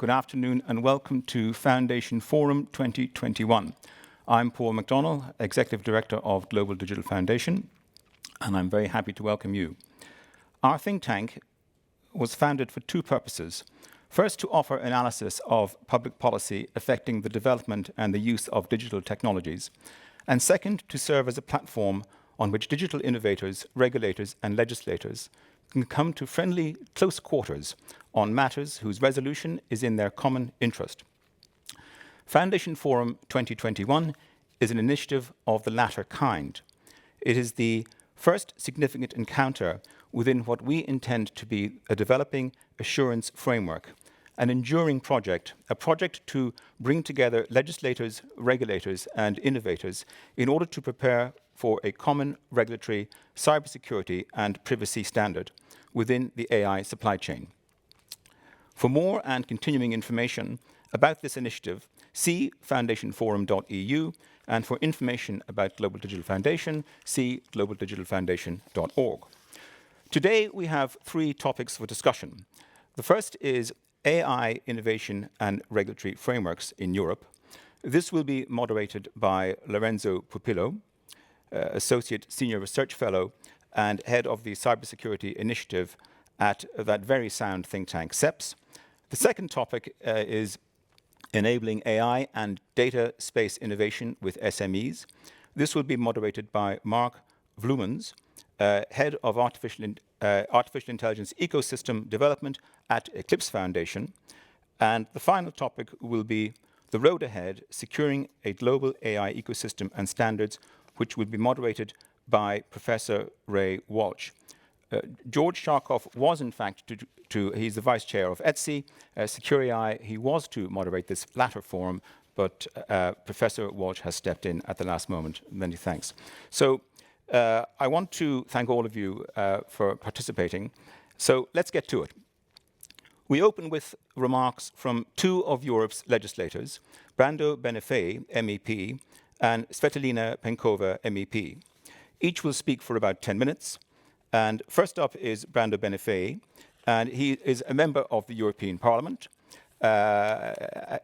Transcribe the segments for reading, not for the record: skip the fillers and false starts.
good afternoon, and welcome to Foundation Forum 2021. I'm Paul McDonnell, Executive Director of Global Digital Foundation, and I'm very happy to welcome you. Our think tank was founded for two purposes. First, to offer analysis of public policy affecting the development and the use of digital technologies. And second, to serve as a platform on which digital innovators, regulators, and legislators can come to friendly, close quarters on matters whose resolution is in their common interest. Foundation Forum 2021 is an initiative of the latter kind. It is the first significant encounter within what we intend to be a developing assurance framework, an enduring project, a project to bring together legislators, regulators, and innovators in order to prepare for a common regulatory cybersecurity and privacy standard within the AI supply chain. For more and continuing information about this initiative, see foundationforum.eu, and for information about Global Digital Foundation, see globaldigitalfoundation.org. Today, we have three topics for discussion. The first is AI innovation and regulatory frameworks in Europe. This will be moderated by Lorenzo Pupillo, Associate Senior Research Fellow and Head of the Cybersecurity Initiative at that very sound think tank, CEPS. The second topic is enabling AI and data space innovation with SMEs. This will be moderated by Mark Vloemens, Head of Artificial Intelligence Ecosystem Development at Eclipse Foundation. And the final topic will be the road ahead, securing a global AI ecosystem and standards, which will be moderated by Professor Ray Walsh. George Sharkoff was, in fact, he's the Vice Chair of ETSI, Securi. He was to moderate this latter forum, but Professor Walsh has stepped in at the last moment. Many thanks. So I want to thank all of you for participating. So let's get to it. We open with remarks from two of Europe's legislators, Brando Benifei, MEP, and Svetlana Penkova, MEP. Each will speak for about 10 minutes. And first up is Brando Benifei, and he is a member of the European Parliament.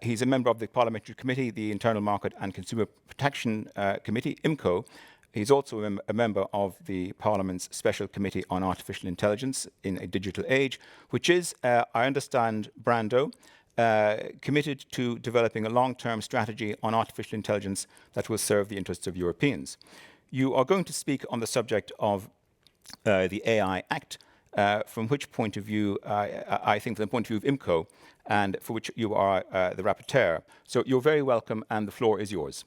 He's a member of the Parliamentary Committee, the Internal Market and Consumer Protection Committee, IMCO. He's also a member of the Parliament's Special Committee on Artificial Intelligence in a Digital Age, which is, I understand, Brando, committed to developing a long-term strategy on artificial intelligence that will serve the interests of Europeans. You are going to speak on the subject of the AI Act, from which point of view, I think from the point of view of IMCO, and for which you are the rapporteur. So you're very welcome, and the floor is yours.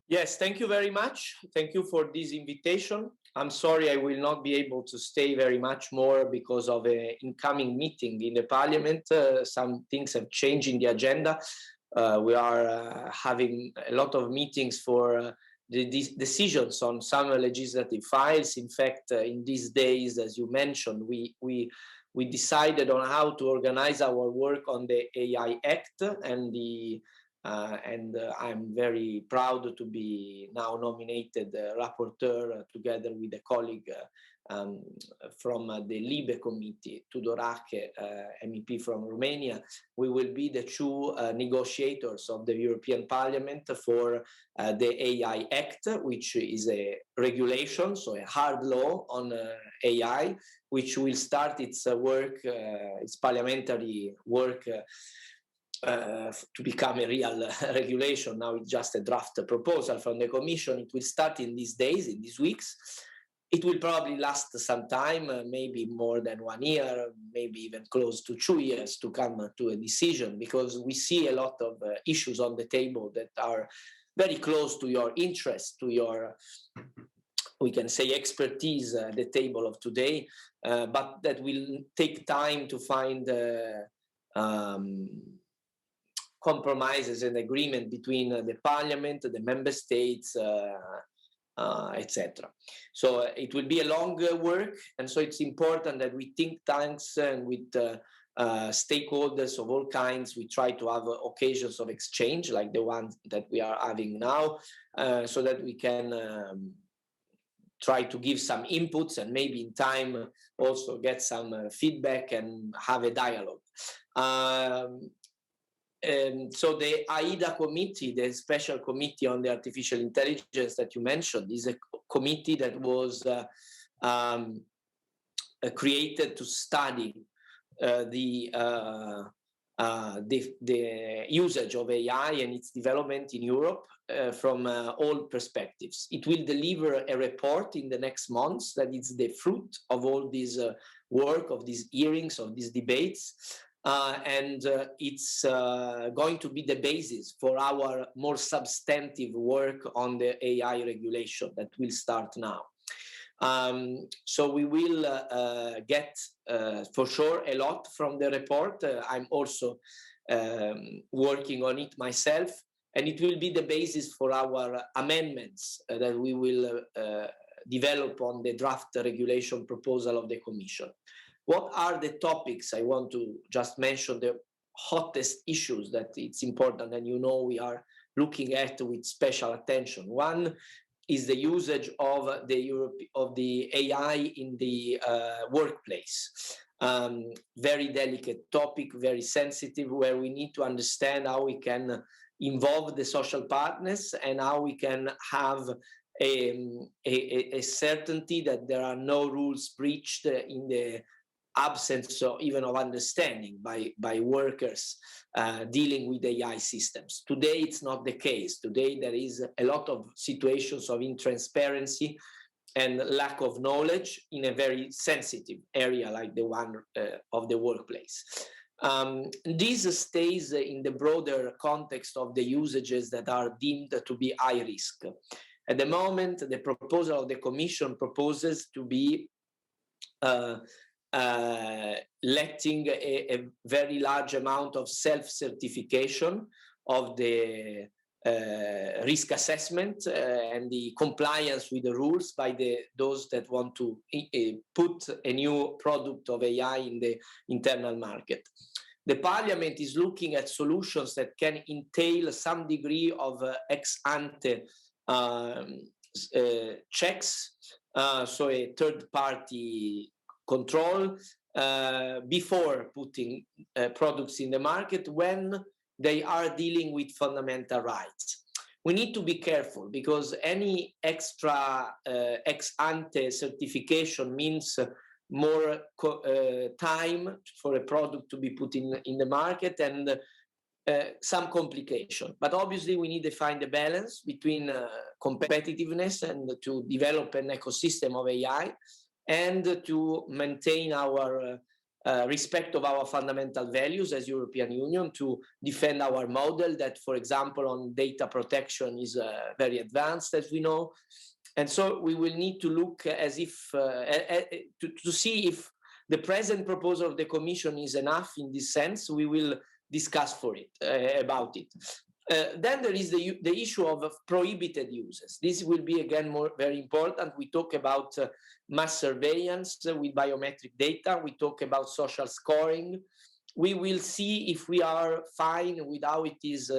Yes, thank you very much. Thank you for this invitation. I'm sorry I will not be able to stay very much more because of an incoming meeting in the Parliament. Some things have changed in the agenda. We are having a lot of meetings for the decisions on some legislative files. In fact, in these days, as you mentioned, we decided on how to organize our work on the AI Act, and I'm very proud to be now nominated rapporteur together with a colleague from the LIBE committee, Tudorache, MEP from Romania. We will be the two negotiators of the European Parliament for the AI Act, which is a regulation, so a hard law on AI, which will start its work, its parliamentary work to become a real regulation. Now it's just a draft proposal from the Commission. It will start in these days, in these weeks. It will probably last some time, maybe more than 1 year, maybe even close to 2 years to come to a decision, because we see a lot of issues on the table that are very close to your interest, to your, we can say, expertise at the table of today, but that will take time to find compromises and agreement between the Parliament, the Member States, etc. So it will be a long work, and so it's important that we think tanks and with stakeholders of all kinds, we try to have occasions of exchange like the ones that we are having now, so that we can try to give some inputs and maybe in time also get some feedback and have a dialogue. And so the AIDA committee, the special committee on the artificial intelligence that you mentioned, is a committee that was created to study the usage of AI and its development in Europe from all perspectives. It will deliver a report in the next months that is the fruit of all this work, of these hearings, of these debates. And it's going to be the basis for our more substantive work on the AI regulation that will start now. So we will get for sure a lot from the report. I'm also working on it myself, and it will be the basis for our amendments that we will develop on the draft regulation proposal of the Commission. What are the topics? I want to just mention the hottest issues that it's important, and we are looking at with special attention. One is the usage of the AI in the workplace. Very delicate topic, very sensitive, where we need to understand how we can involve the social partners and how we can have a certainty that there are no rules breached in the absence of even of understanding by workers dealing with AI systems. Today, it's not the case. Today, there is a lot of situations of intransparency and lack of knowledge in a very sensitive area like the one of the workplace. This stays in the broader context of the usages that are deemed to be high risk. At the moment, the proposal of the Commission proposes to be letting a very large amount of self-certification of the risk assessment and the compliance with the rules by those that want to put a new product of AI in the internal market. The Parliament is looking at solutions that can entail some degree of ex-ante checks, so a third-party control before putting products in the market when they are dealing with fundamental rights. We need to be careful because any extra ex-ante certification means more time for a product to be put in the market and some complication. But obviously we need to find a balance between competitiveness and to develop an ecosystem of AI and to maintain our respect of our fundamental values as European Union, to defend our model that, for example, on data protection is very advanced, as we know. And so we will need to look as if, to see if the present proposal of the Commission is enough in this sense. We will discuss about it. Then there is the issue of prohibited uses. This will be again very important. We talk about mass surveillance with biometric data. We talk about social scoring. We will see if we are fine with how it is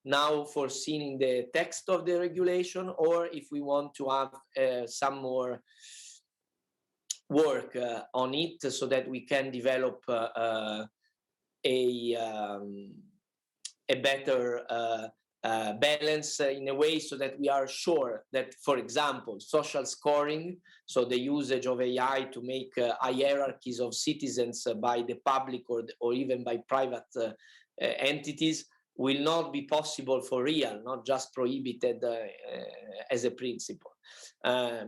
now foreseen in the text of the regulation, or if we want to have some more work on it so that we can develop a better balance in a way so that we are sure that, for example, social scoring, so the usage of AI to make hierarchies of citizens by the public or even by private entities, will not be possible for real, not just prohibited as a principle.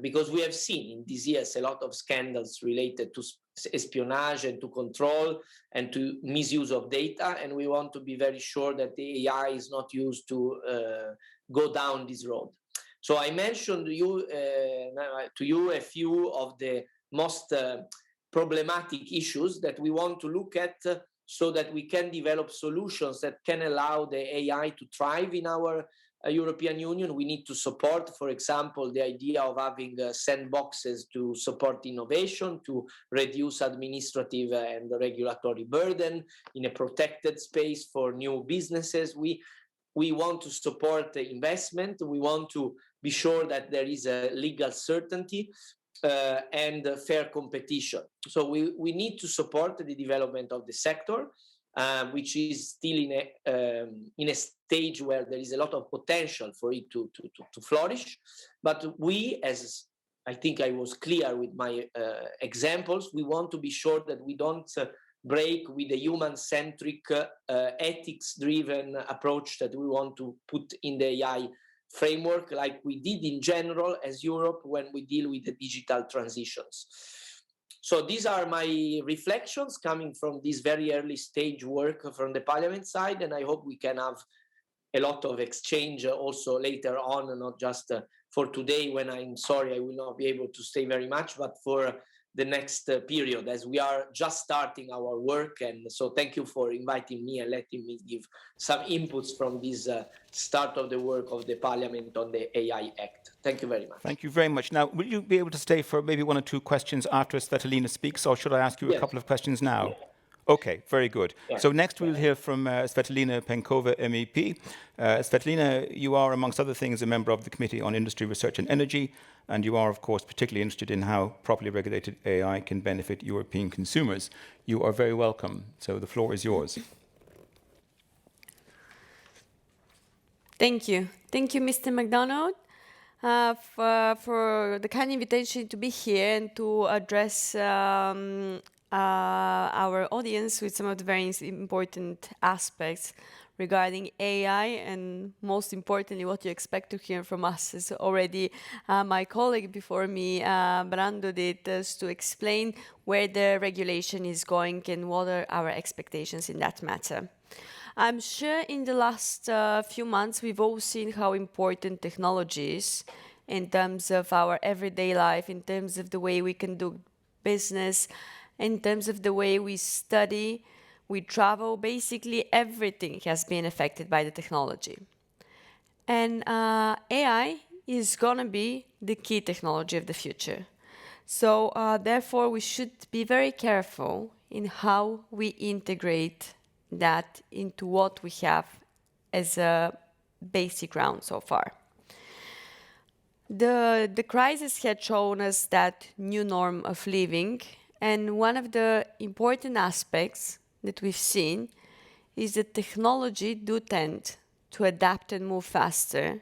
Because we have seen in these years a lot of scandals related to espionage and to control and to misuse of data, and we want to be very sure that the AI is not used to go down this road. So I mentioned to you a few of the most problematic issues that we want to look at so that we can develop solutions that can allow the AI to thrive in our European Union. We need to support, for example, the idea of having sandboxes to support innovation, to reduce administrative and regulatory burden in a protected space for new businesses. We want to support the investment. We want to be sure that there is a legal certainty and fair competition. So we need to support the development of the sector, which is still in a stage where there is a lot of potential for it to flourish. But we, as I think I was clear with my examples, we want to be sure that we don't break with the human-centric, ethics-driven approach that we want to put in the AI framework, like we did in general as Europe when we deal with the digital transitions. So these are my reflections coming from this very early stage work from the Parliament side, and I hope we can have a lot of exchange also later on, and not just for today, when I'm sorry I will not be able to stay very much, but for the next period, as we are just starting our work. And so thank you for inviting me and letting me give some inputs from this start of the work of the Parliament on the AI Act. Thank you very much. Thank you very much. Now, will you be able to stay for maybe one or two questions after Svetlana speaks, or should I ask you a couple of questions now? Yes. Okay, very good. So next we'll hear from Svetlana Penkova, MEP. Svetlana, you are, amongst other things, a member of the Committee on Industry, Research and Energy, and you are, of course, particularly interested in how properly regulated AI can benefit European consumers. You are very welcome. So the floor is yours. Thank you. Thank you, Mr. McDonald, for the kind invitation to be here and to address our audience with some of the very important aspects regarding AI, and most importantly, what you expect to hear from us. As already my colleague before me, Brando, did, is to explain where the regulation is going and what are our expectations in that matter. I'm sure in the last few months, we've all seen how important technology is in terms of our everyday life, in terms of the way we can do business, in terms of the way we study, we travel. Basically, everything has been affected by the technology. And AI is going to be the key technology of the future. So therefore, we should be very careful in how we integrate that into what we have as a basic ground so far. The crisis had shown us that new norm of living, and one of the important aspects that we've seen is that technology do tend to adapt and move faster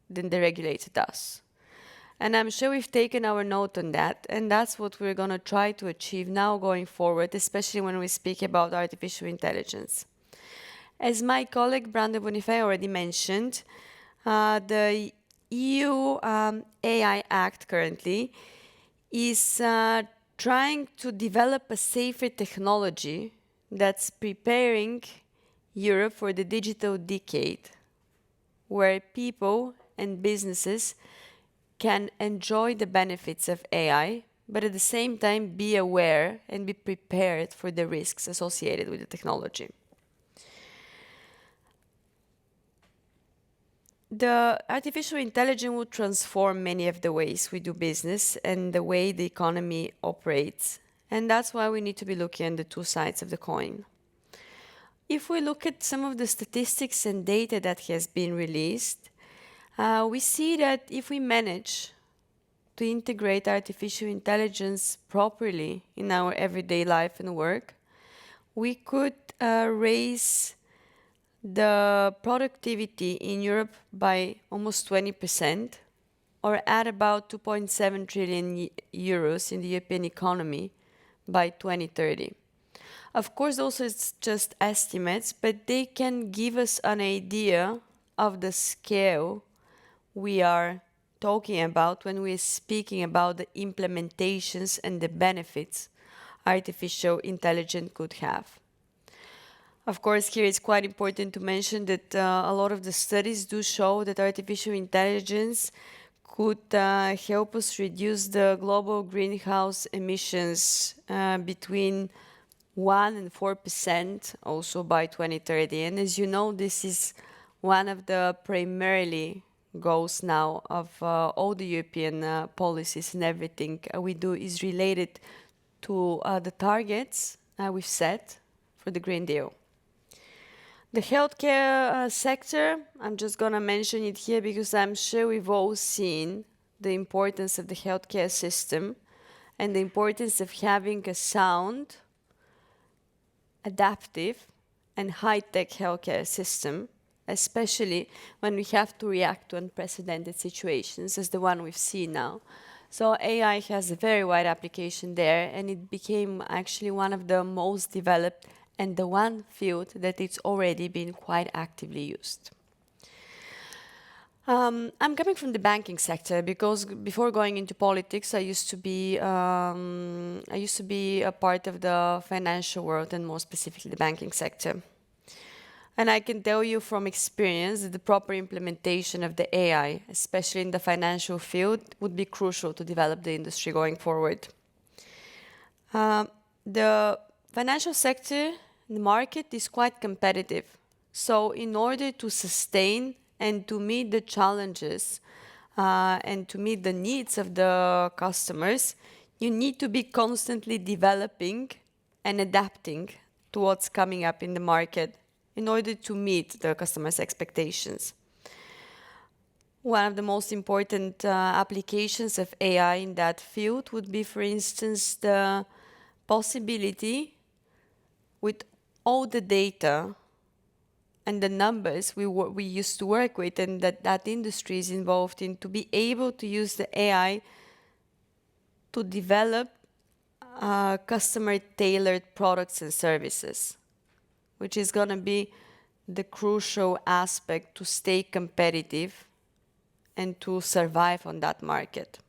than the regulator does. And I'm sure we've taken our note on that, and that's what we're going to try to achieve now going forward, especially when we speak about artificial intelligence. As my colleague Brando Bonifay already mentioned, the EU AI Act currently is trying to develop a safer technology that's preparing Europe for the digital decade, where people and businesses can enjoy the benefits of AI, but at the same time be aware and be prepared for the risks associated with the technology. The artificial intelligence will transform many of the ways we do business and the way the economy operates. And that's why we need to be looking at the two sides of the coin. If we look at some of the statistics and data that has been released, we see that if we manage to integrate artificial intelligence properly in our everyday life and work, we could raise the productivity in Europe by almost 20%, or add about 2.7 trillion euros in the European economy by 2030. Of course, also it's just estimates, but they can give us an idea of the scale we are talking about when we're speaking about the implementations and the benefits artificial intelligence could have. Of course, here it's quite important to mention that a lot of the studies do show that artificial intelligence could help us reduce the global greenhouse emissions between 1% and 4% also by 2030. And as you know, this is one of the primarily goals now of all the European policies, and everything we do is related to the targets we've set for the Green Deal. The healthcare sector, I'm just going to mention it here because I'm sure we've all seen the importance of the healthcare system and the importance of having a sound, adaptive, and high-tech healthcare system, especially when we have to react to unprecedented situations as the one we've seen now. So AI has a very wide application there, and it became actually one of the most developed and the one field that it's already been quite actively used. I'm coming from the banking sector because before going into politics, I used to be a part of the financial world and more specifically the banking sector. And I can tell you from experience that the proper implementation of the AI, especially in the financial field, would be crucial to develop the industry going forward. The financial sector, the market is quite competitive. So in order to sustain and to meet the challenges and to meet the needs of the customers, you need to be constantly developing and adapting to what's coming up in the market in order to meet the customers' expectations. One of the most important applications of AI in that field would be, for instance, the possibility with all the data and the numbers we used to work with and that industry is involved in, to be able to use the AI to develop customer-tailored products and services, which is going to be the crucial aspect to stay competitive and to survive on that market.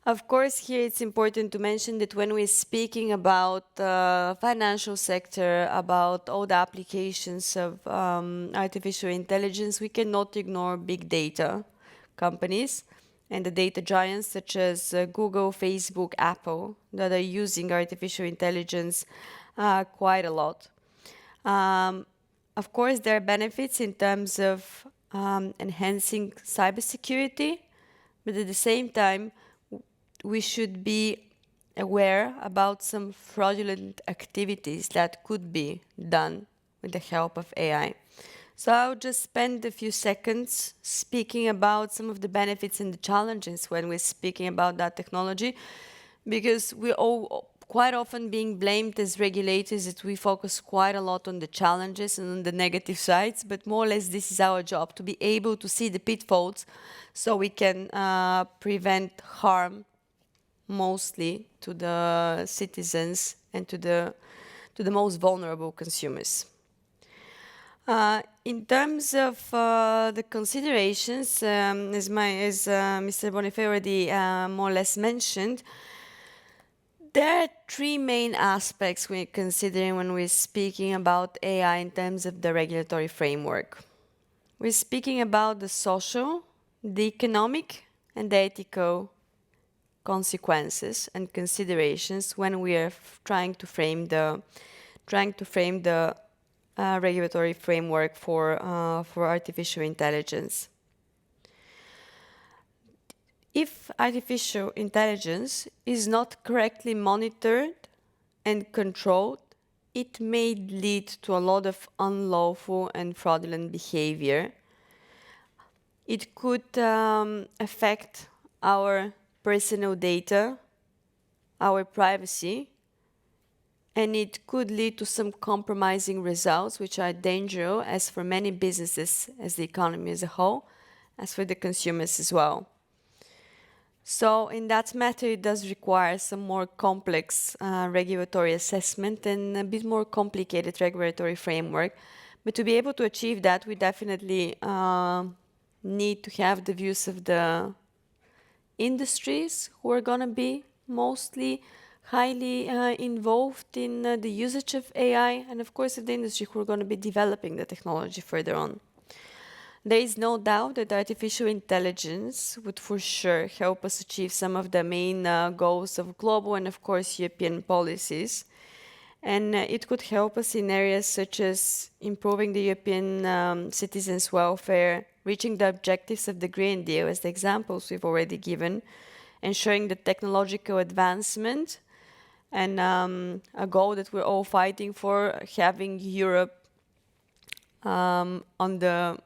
Of course, here it's important to mention that when we're speaking about the financial sector, about all the applications of artificial intelligence, we cannot ignore big data companies and the data giants such as Google, Facebook, Apple, that are using artificial intelligence quite a lot. Of course, there are benefits in terms of enhancing cybersecurity, but at the same time, we should be aware about some fraudulent activities that could be done with the help of AI. So I'll just spend a few seconds speaking about some of the benefits and the challenges when we're speaking about that technology, because we're all quite often being blamed as regulators that we focus quite a lot on the challenges and on the negative sides, but more or less this is our job, to be able to see the pitfalls so we can prevent harm mostly to the citizens and to the most vulnerable consumers. In terms of the considerations, as Mr. Bonifay already more or less mentioned, there are three main aspects we're considering when we're speaking about AI in terms of the regulatory framework. We're speaking about the social, the economic, and the ethical consequences and considerations when we are trying to frame the regulatory framework for artificial intelligence. If artificial intelligence is not correctly monitored and controlled, it may lead to a lot of unlawful and fraudulent behavior. It could affect our personal data, our privacy, and it could lead to some compromising results which are dangerous as for many businesses, as the economy as a whole, as for the consumers as well. So in that matter, it does require some more complex regulatory assessment and a bit more complicated regulatory framework. But to be able to achieve that, we definitely need to have the views of the industries who are going to be mostly highly involved in the usage of AI, and of course of the industry who are going to be developing the technology further on. There is no doubt that artificial intelligence would for sure help us achieve some of the main goals of global and of course European policies. And it could help us in areas such as improving the European citizens' welfare, reaching the objectives of the Green Deal, as the examples we've already given, ensuring the technological advancement, and a goal that we're all fighting for, having Europe on the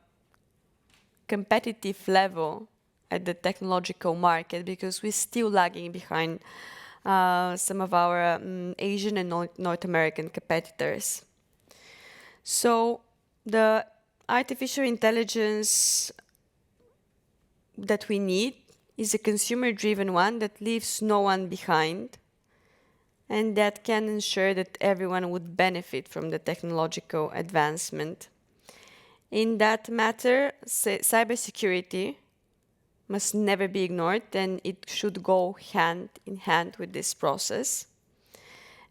competitive level at the technological market, because we're still lagging behind some of our Asian and North American competitors. So the artificial intelligence that we need is a consumer-driven one that leaves no one behind, and that can ensure that everyone would benefit from the technological advancement. In that matter, cybersecurity must never be ignored, and it should go hand in hand with this process.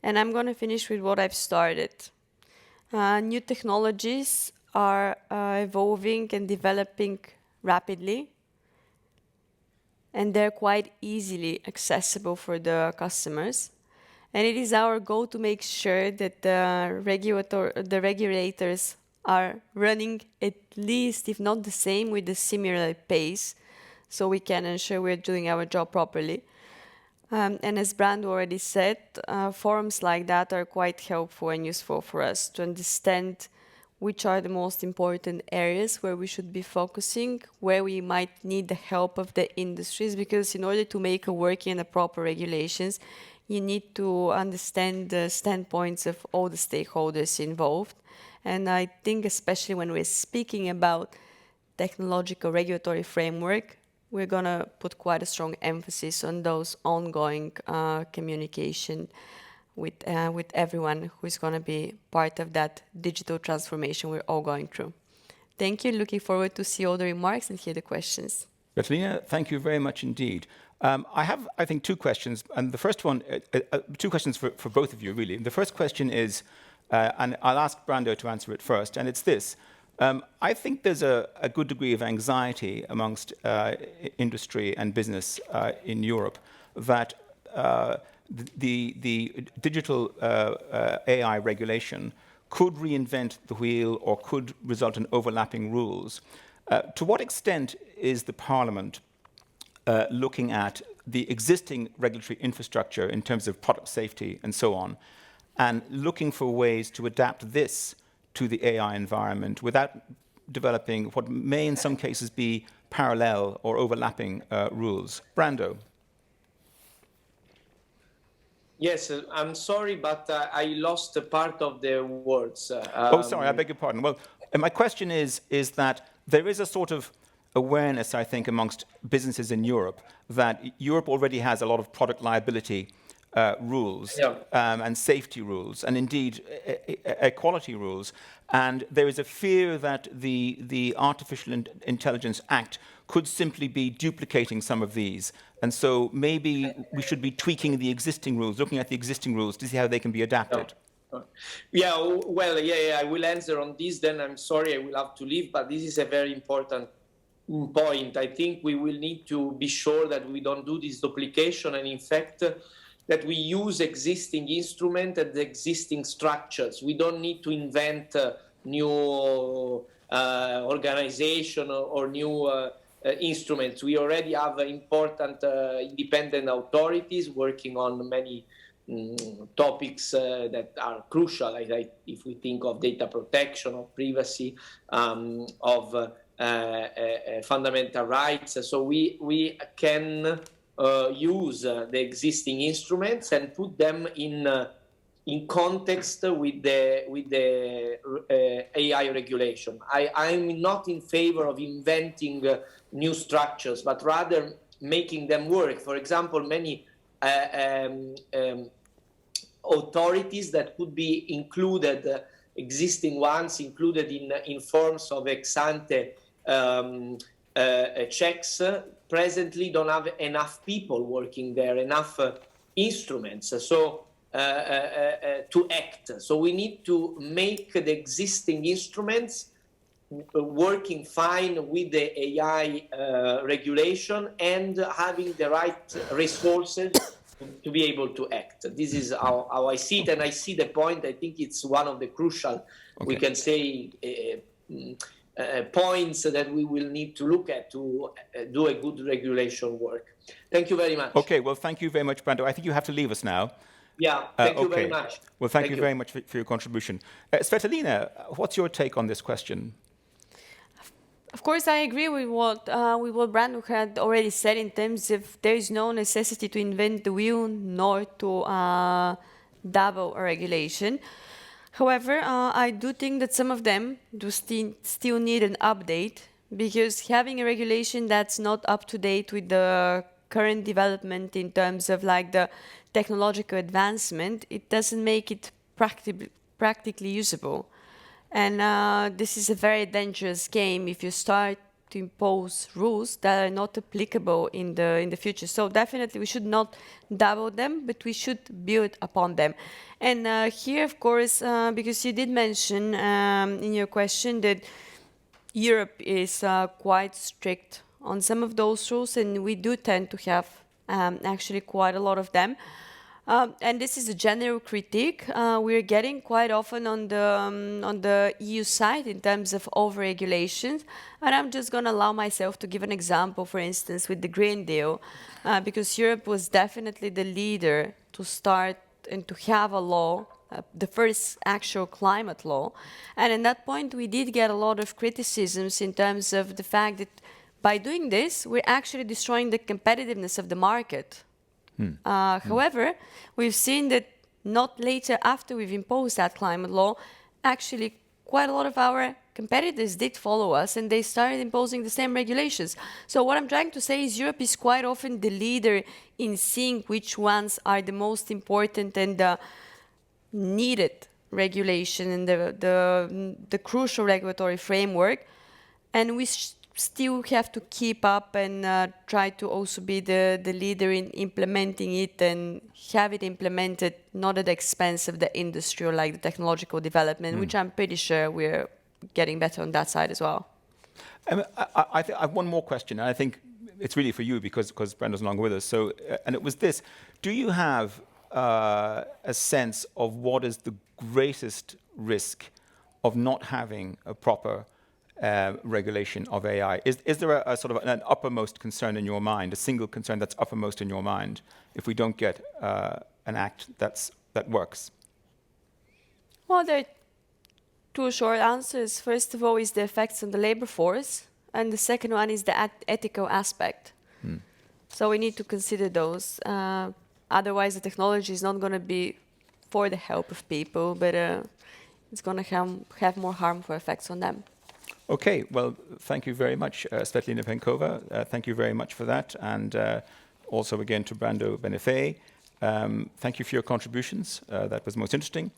And I'm going to finish with what I've started. New technologies are evolving and developing rapidly, and they're quite easily accessible for the customers. And it is our goal to make sure that the regulators are running at least, if not the same, with a similar pace, so we can ensure we're doing our job properly. And as Brando already said, forums like that are quite helpful and useful for us to understand which are the most important areas where we should be focusing, where we might need the help of the industries, because in order to make a working and a proper regulations, you need to understand the standpoints of all the stakeholders involved. And I think especially when we're speaking about technological regulatory framework, we're going to put quite a strong emphasis on those ongoing communication with everyone who is going to be part of that digital transformation we're all going through. Thank you. Looking forward to see all the remarks and hear the questions. Bertolina, thank you very much indeed. I have, I think, two questions. And the first one, two questions for both of you, really. The first question is, and I'll ask Brando to answer it first, and it's this. I think there's a good degree of anxiety amongst industry and business in Europe that the digital AI regulation could reinvent the wheel or could result in overlapping rules. To what extent is the Parliament looking at the existing regulatory infrastructure in terms of product safety and so on, and looking for ways to adapt this to the AI environment without developing what may in some cases be parallel or overlapping rules? Brando. Yes, I'm sorry, but I lost a part of the words. Oh, sorry, I beg your pardon. Well, my question is that there is a sort of awareness, I think, amongst businesses in Europe that Europe already has a lot of product liability rules and safety rules, and indeed equality rules. And there is a fear that the Artificial Intelligence Act could simply be duplicating some of these. And so maybe we should be tweaking the existing rules, looking at the existing rules to see how they can be adapted. Yeah, well, I will answer on this. Then I'm sorry, I will have to leave, but this is a very important point. I think we will need to be sure that we don't do this duplication, and in fact, that we use existing instruments and existing structures. We don't need to invent new organization or new instruments. We already have important independent authorities working on many topics that are crucial, like if we think of data protection, of privacy, of fundamental rights. So we can use the existing instruments and put them in context with the AI regulation. I'm not in favor of inventing new structures, but rather making them work. For example, many authorities that could be included, existing ones included in forms of ex-ante checks, presently don't have enough people working there, enough instruments to act. So we need to make the existing instruments working fine with the AI regulation and having the right resources to be able to act. This is how I see it, and I see the point. I think it's one of the crucial, we can say, points that we will need to look at to do a good regulation work. Thank you very much. Okay, well, thank you very much, Brando. I think you have to leave us now. Yeah, thank you very much. Well, thank you very much for your contribution. Svetlina, what's your take on this question? Of course, I agree with what Brando had already said in terms of there is no necessity to invent the wheel nor to double a regulation. However, I do think that some of them do still need an update, because having a regulation that's not up to date with the current development in terms of like the technological advancement, it doesn't make it practically usable. And this is a very dangerous game if you start to impose rules that are not applicable in the future. So definitely we should not double them, but we should build upon them. And here, of course, because you did mention in your question that Europe is quite strict on some of those rules, and we do tend to have actually quite a lot of them. And this is a general critique we're getting quite often on the EU side in terms of overregulations. And I'm just going to allow myself to give an example, for instance, with the Green Deal, because Europe was definitely the leader to start and to have a law, the first actual climate law. And at that point, we did get a lot of criticisms in terms of the fact that by doing this, we're actually destroying the competitiveness of the market. However, we've seen that not later after we've imposed that climate law, actually quite a lot of our competitors did follow us and they started imposing the same regulations. So what I'm trying to say is Europe is quite often the leader in seeing which ones are the most important and the needed regulation and the crucial regulatory framework. And we still have to keep up and try to also be the leader in implementing it and have it implemented not at the expense of the industry or like the technological development, which I'm pretty sure we're getting better on that side as well. I have one more question, and I think it's really for you because Brando's no longer with us. So, and it was this: do you have a sense of what is the greatest risk of not having a proper regulation of AI? Is there a sort of an uppermost concern in your mind, a single concern that's uppermost in your mind, if we don't get an act that works? Well, there are two short answers. First of all is the effects on the labor force, and the second one is the ethical aspect. So we need to consider those. Otherwise, the technology is not going to be for the help of people, but it's going to have more harmful effects on them. Okay, well, thank you very much, Svetlina Penkova. Thank you very much for that. And also again to Brando Benefei. Thank you for your contributions. That was most interesting.